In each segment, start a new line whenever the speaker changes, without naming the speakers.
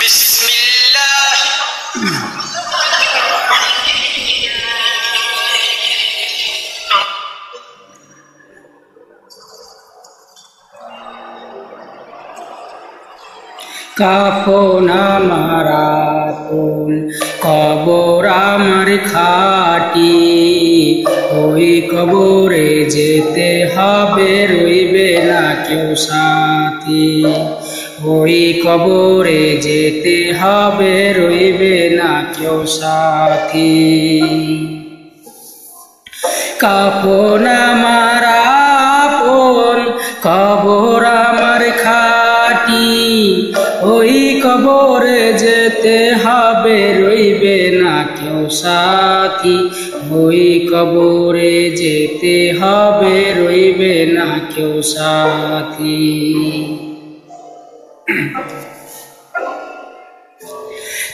বিসমিল্লাহ।
কাফন আমার আপন, কবর আমার খাটি, ওই কবরে যেতে হবে, রইবে না কেউ সাথী। ওই কবরে যেতে হবে, রইবে না কেউ সাথী। কাফন আমার আপন, কবর আমার খাটি, ওই কবরে যেতে হবে, রইবে না কেউ সাথী। ওই কবরে যেতে হবে, রইবে না কেউ সাথী।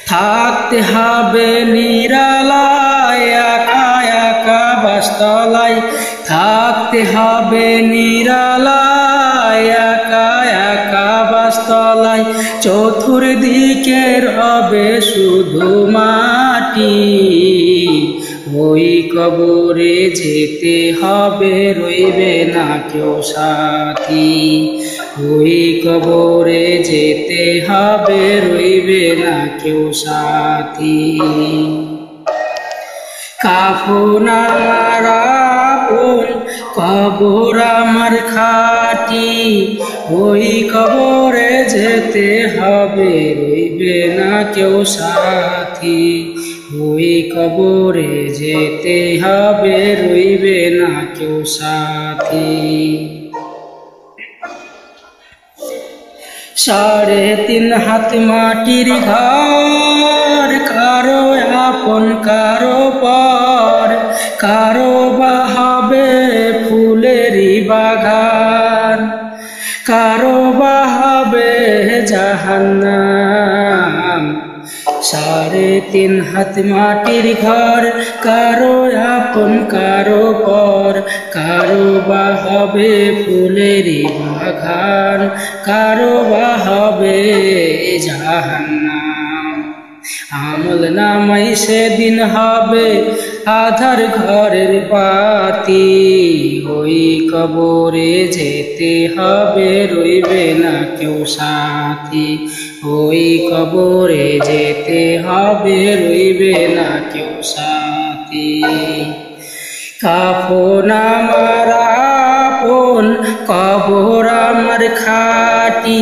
থাকতে হবে নিরালায়, একা একা বাসতলায়। থাকতে হবে নিরালায়, একা একা বাসতলায়। চতুর্দিকে রবে শুধু মাটি, ওই কবরে যেতে হবে, রইবে না কেউ সাথী। ওই কবরে যেতে হবে, রইবে না কেউ সাথী। কাফন আমার আপন, কবর আমার খাটি, ওই কবরে যেতে হবে, রইবে না কেউ সাথী। ওই কবরে যেতে হবে, রইবে না কেউ সাথী। 3.5 হাত মাটির ঘর, কারো আপন কারো পর, কারো বা হবে ফুলেরই বাগান, কারো বা হবে জাহান্নাম। 3.5 হাত মাটির ঘর, কারো আপন কারো পর, কারো বা হবে ফুলেরই বাগান, কারো বা হবে জাহান্নাম। আমল নামাই সেদিন হবে আধার ঘরের বাতি, ওই কবরে যেতে হবে, রইবে না কেউ সাথী। ওই কবরে যেতে হবে, রইবে না কেউ সাথী। কাফন আমার আপন, কবর আমার খাটি,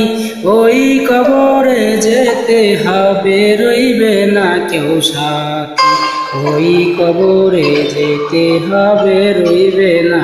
ওই কবরে যেতে হবে, রইবে না কেউ সাথী। ওই কবরে যেতে হবে, রইবে না।